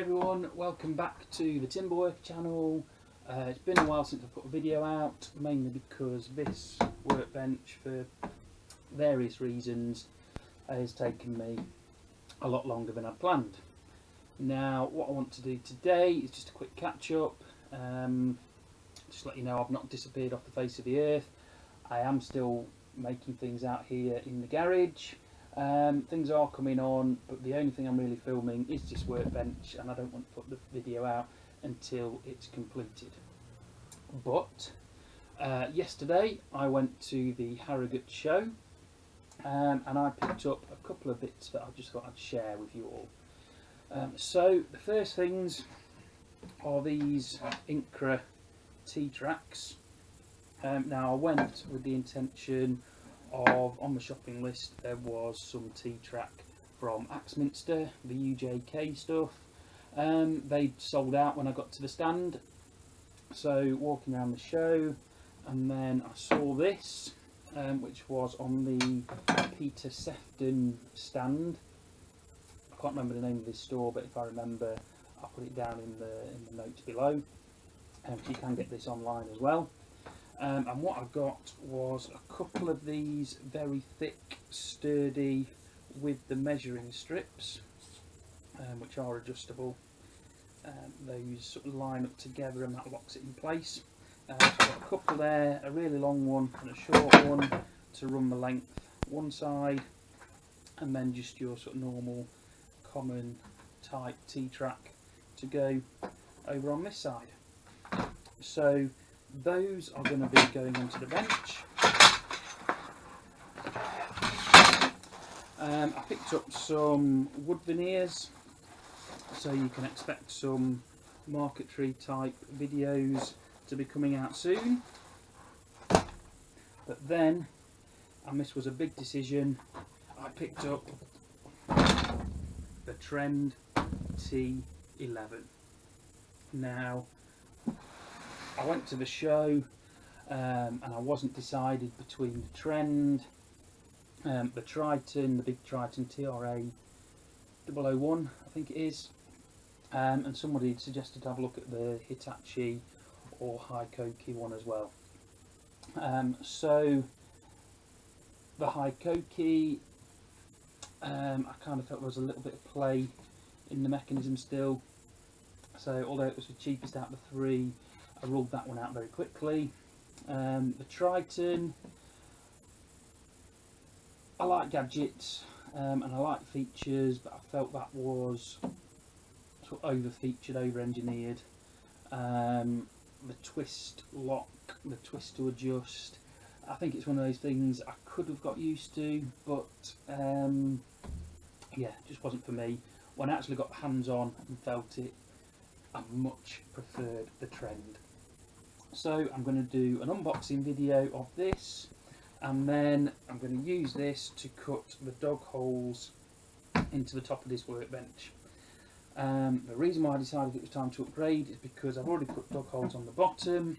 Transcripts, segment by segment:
everyone, welcome back to the Timberwork channel. It's been a while since I put a video out, mainly because this workbench, for various reasons, has taken me a lot longer than I'd planned. Now, what I want to do today is just a quick catch up. Just let you know I've not disappeared off the face of the earth. I am still making things out here in the garage. Things are coming on, but the only thing I'm really filming is this workbench, and I don't want to put the video out until it's completed. But yesterday I went to the Harrogate show, and I picked up a couple of bits that I just thought I'd share with you all. So the first things are these Incra T-tracks. Now I went with the intention of, on the shopping list there was some T-track from Axminster, the UJK stuff. They'd sold out when I got to the stand, so walking around the show, and then I saw this, which was on the Peter Sefton stand. I can't remember the name of this store, but if I remember I'll put it down in the notes below. You can get this online as well. And what I got was a couple of these very thick, sturdy, with the measuring strips, which are adjustable. Those sort of line up together and that locks it in place. So I've got a couple there, a really long one and a short one to run the length one side, and then just your sort of normal, common type T-track to go over on this side. So those are going to be going onto the bench. I picked up some wood veneers, so you can expect some marquetry type videos to be coming out soon. But then, and this was a big decision, I picked up the Trend T11. Now, I went to the show and I wasn't decided between the Trend, the Triton, the big Triton TRA 001 I think it is, and somebody had suggested to have a look at the Hitachi or Hikoki one as well. So the Hikoki, I kind of felt there was a little bit of play in the mechanism still, so although it was the cheapest out of the three, I ruled that one out very quickly. The Triton, I like gadgets and I like features, but I felt that was sort of over featured, over engineered. The twist lock, the twist to adjust, I think it's one of those things I could have got used to, but yeah, it just wasn't for me. When I actually got hands on and felt it, I much preferred the Trend. So I'm going to do an unboxing video of this, and then I'm going to use this to cut the dog holes into the top of this workbench. The reason why I decided it was time to upgrade is because I've already put dog holes on the bottom,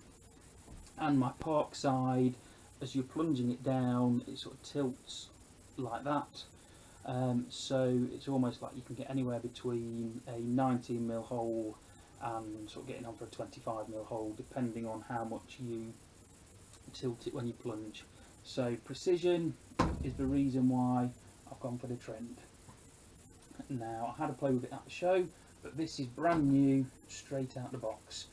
and my park side, as you're plunging it down, it sort of tilts like that. So it's almost like you can get anywhere between a 19mm hole and sort of getting on for a 25mm hole, depending on how much you tilt it when you plunge. So precision is the reason why I've gone for the Trend. Now, I had a play with it at the show, but this is brand new, straight out the box.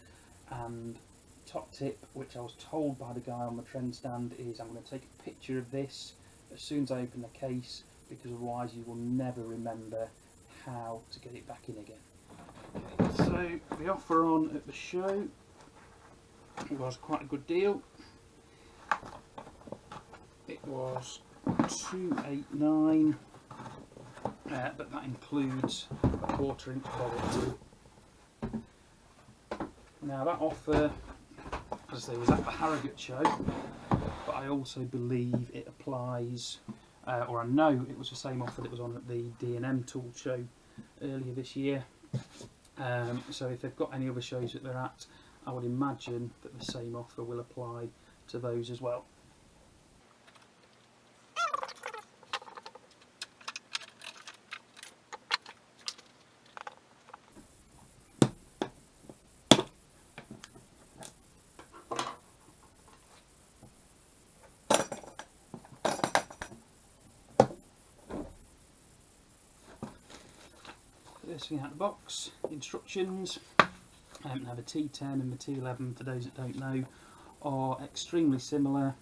And top tip, which I was told by the guy on the Trend stand, is I'm going to take a picture of this as soon as I open the case, because otherwise you will never remember how to get it back in again. So the offer on at the show was quite a good deal. It was $289, but that includes a 1/4 inch bolt. Now that offer, as I say, was at the Harrogate show, but I also believe it applies, or I know it was the same offer that was on at the D&M tool show earlier this year. So if they've got any other shows that they're at, I would imagine that the same offer will apply to those as well. first thing out of the box, instructions. Now the T10 and the T11, for those that don't know, are extremely similar.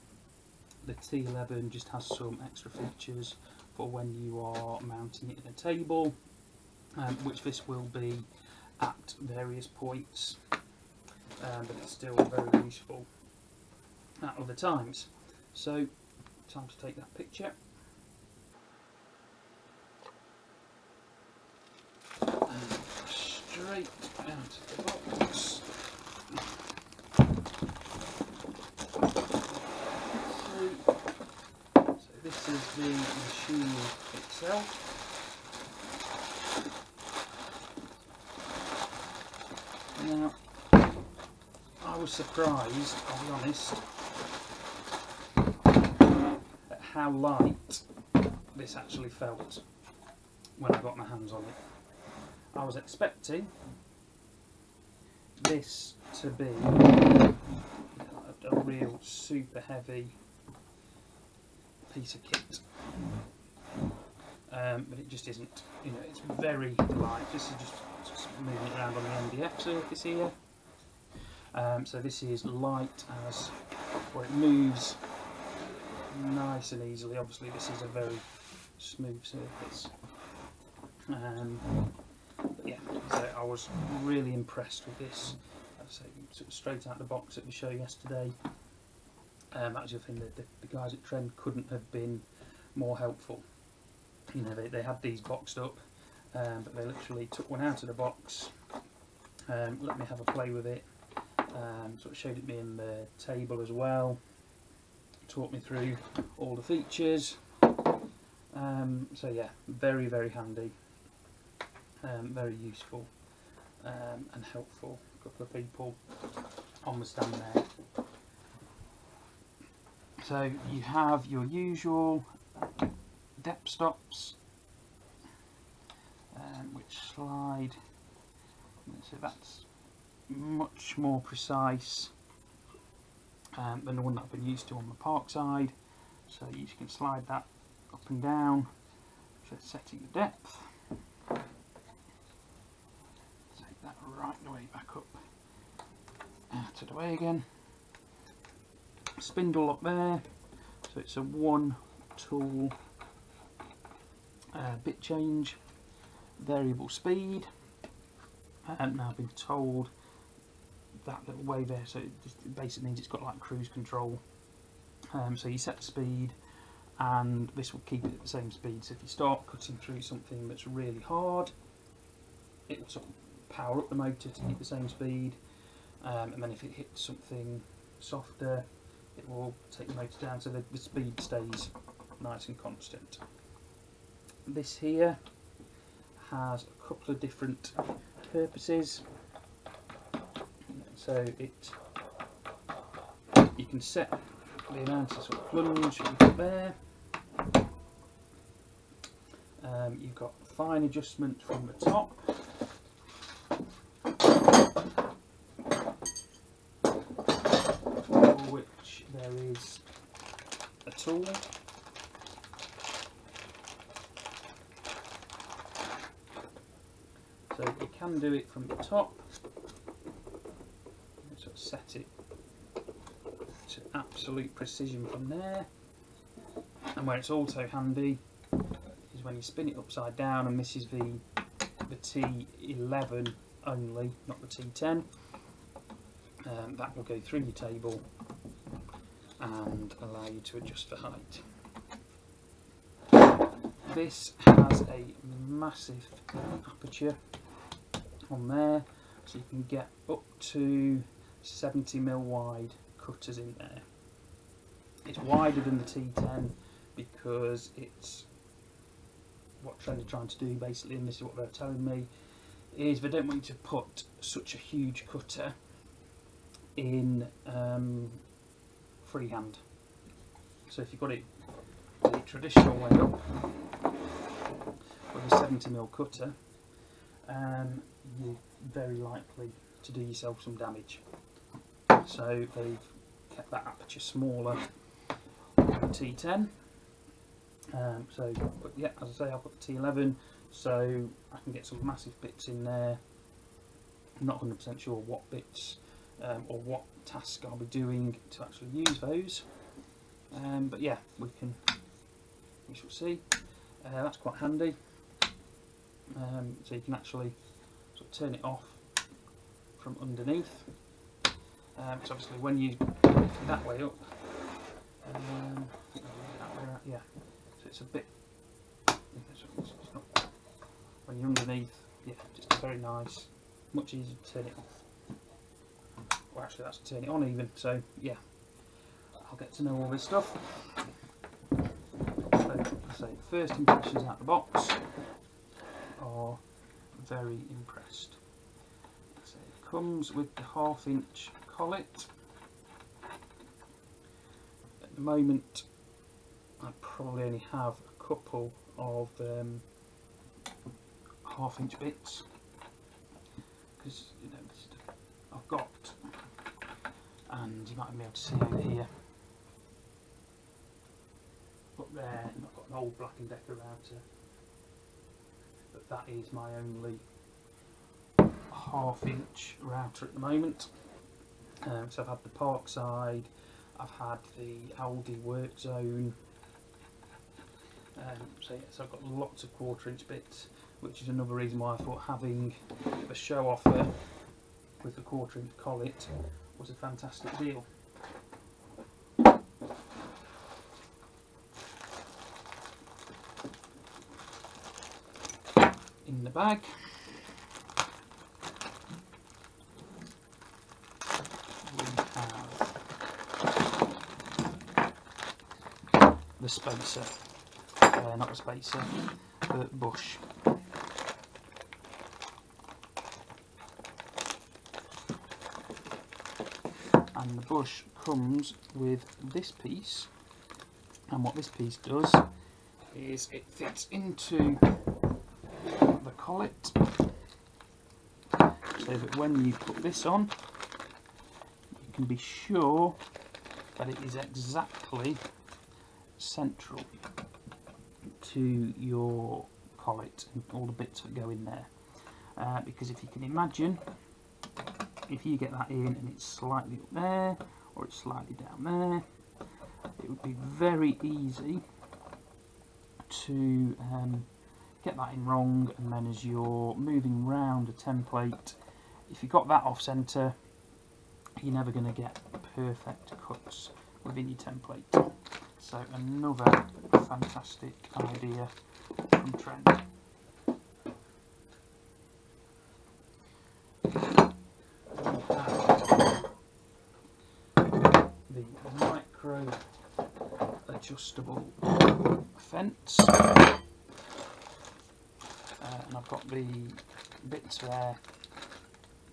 The T11 just has some extra features for when you are mounting it in a table, which this will be at various points, but it's still very useful at other times. So, time to take that picture. Straight out of the box. So this is the machine itself. Now, I was surprised, I'll be honest, at how light this actually felt when I got my hands on it. I was expecting this to be a real super heavy piece of kit, but it just isn't. You know, it's very light. This is just moving it around on the MDF surface here. So this is light as, well, it moves nice and easily. Obviously this is a very smooth surface. But yeah, so I was really impressed with this. As I say, sort of straight out of the box at the show yesterday. Actually, I think that the guys at Trend couldn't have been more helpful. You know, they had these boxed up, but they literally took one out of the box, let me have a play with it, sort of showed it me in the table as well, taught me through all the features. So yeah, very, very handy, very useful and helpful. A couple of people on the stand there. So you have your usual depth stops, which slide, so that's much more precise than the one that I've been used to on the park side. So you can slide that up and down for setting the depth. Take that right the way back up, out of the way again. Spindle up there, so it's a one tool bit change, variable speed. Now I've been told that little way there, so it basically means it's got like cruise control. So you set the speed and this will keep it at the same speed. So if you start cutting through something that's really hard, it will sort of power up the motor to keep the same speed, and then if it hits something softer, it will take the motor down, so the speed stays nice and constant. This here has a couple of different purposes. So you can set the amount of sort of plunge you've got there. You've got fine adjustment from the top. For which there is a tool. So you can do it from the top, sort of set it to absolute precision from there. And where it's also handy is when you spin it upside down, and this is the T11 only, not the T10. That will go through your table and allow you to adjust the height. This has a massive aperture on there, so you can get up to 70mm wide cutters in there. It's wider than the T10 because it's what Trend are trying to do basically, and this is what they're telling me, is they don't want you to put such a huge cutter in freehand. So if you've got it the traditional way up with a 70mm cutter, you're very likely to do yourself some damage. So they've kept that aperture smaller on the T10. But yeah, as I say, I've got the T11. so I can get some massive bits in there. I'm not 100% sure what bits or what task I'll be doing to actually use those, but yeah, we shall see. That's quite handy, so you can actually sort of turn it off from underneath. So obviously when you lift it that way up, yeah, so it's a bit, it's not, when you're underneath, yeah, just very nice, much easier to turn it off. Well, actually that's to turn it on even, so yeah, I'll get to know all this stuff. So first impressions out the box are very impressed. So it comes with the 1/2-inch collet. At the moment I probably only have a couple of 1/2-inch bits, because you know this stuff I've got, and you might be able to see over here. Up there, and I've got an old Black & Decker router, but that is my only 1/2-inch router at the moment. So I've had the Parkside, I've had the Aldi Work Zone, so yes, I've got lots of 1/4-inch bits, which is another reason why I thought having the show offer with the 1/4-inch collet was a fantastic deal. In the bag we have the spacer, not the spacer, the bush. And the bush comes with this piece, and what this piece does is it fits into the collet, so that when you put this on you can be sure that it is exactly central to your collet and all the bits that go in there, because if you can imagine, if you get that in and it's slightly up there or it's slightly down there, it would be very easy to get that in wrong, and then as you're moving round a template, if you got that off centre, you're never going to get perfect cuts within your template. So another fantastic idea from Trend. The micro adjustable fence, and I've got the bits there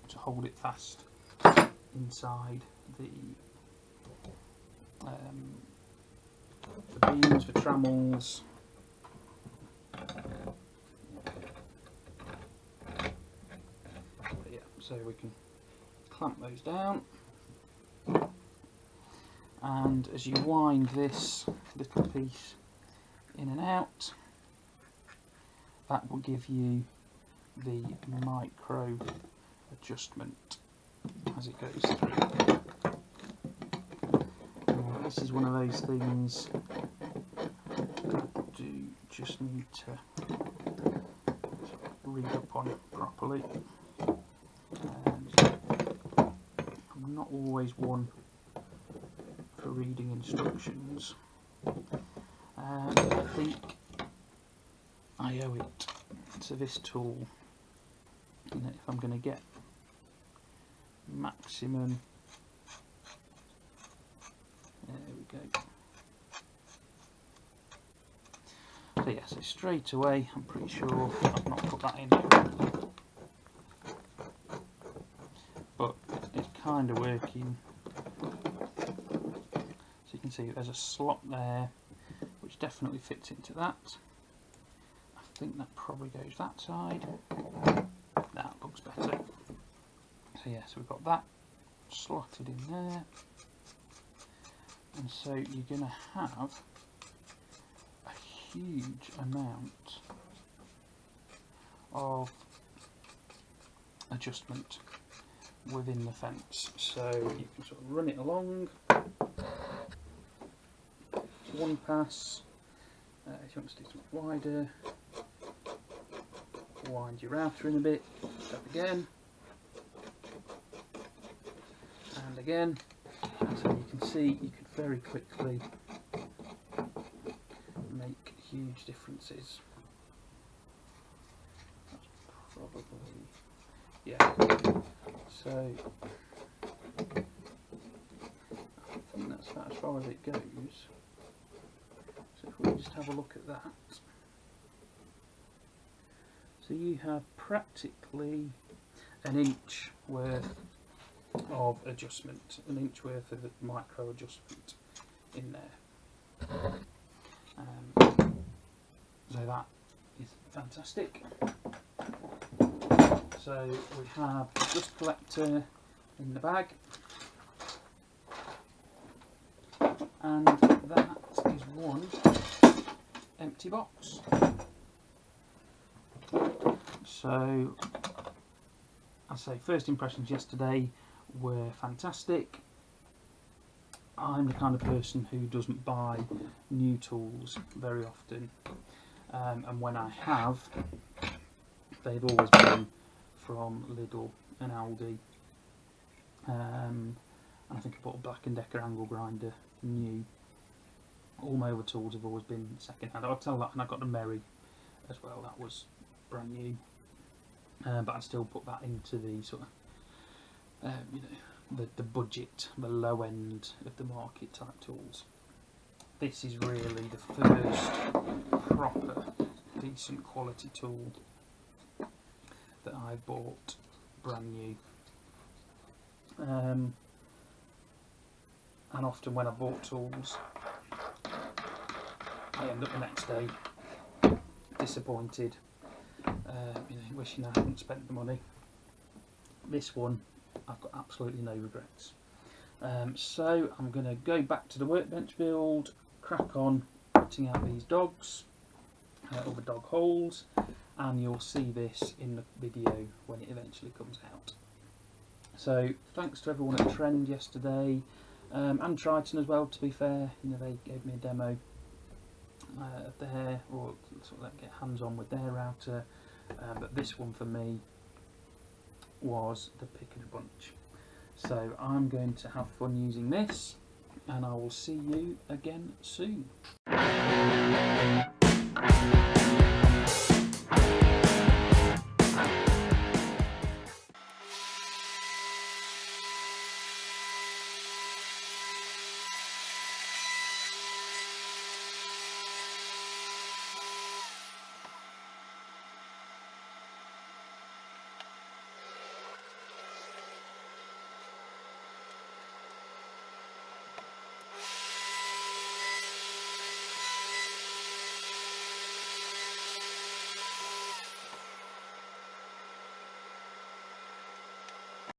to hold it fast inside the beams for trammels. But yeah, so we can clamp those down, and as you wind this little piece in and out, that will give you the micro adjustment as it goes through. This is one of those things that do just need to read up on properly. I'm not always one for reading instructions. I think I owe it to this tool, you know, if I'm going to get maximum. There we go. So yeah, so straight away I'm pretty sure I've not put that in, but it's kind of working. So you can see there's a slot there which definitely fits into that. I think that probably goes that side. That looks better. So yeah, so we've got that slotted in there, and so you're going to have a huge amount of adjustment within the fence. So you can sort of run it along. One pass. If you want to do something wider, wind your router in a bit, tap again, and again. And so you can see you could very quickly make huge differences. That's probably, yeah. So I think that's about as far as it goes. So if we just have a look at that. So you have practically an inch worth of adjustment, an inch worth of micro adjustment in there. So that is fantastic. So we have a dust collector in the bag, and that is one empty box. So I say first impressions yesterday were fantastic. I'm the kind of person who doesn't buy new tools very often, and when I have, they've always been from Lidl and Aldi. And I think I bought a Black & Decker angle grinder new. All my other tools have always been second hand. I'll tell that, and I got the Merry as well. That was brand new, but I still put that into the sort of you know, the budget, the low end of the market type tools. This is really the first proper decent quality tool that I bought brand new. And often when I bought tools, I end up the next day disappointed, you know, wishing I hadn't spent the money. This one, I've got absolutely no regrets. So I'm going to go back to the workbench build, crack on putting out these dogs, other dog holes, and you'll see this in the video when it eventually comes out. So thanks to everyone at Trend yesterday, and Triton as well, to be fair. You know, they gave me a demo of their, or sort of like get hands on with their router, but this one for me was the pick of the bunch. So I'm going to have fun using this, and I will see you again soon.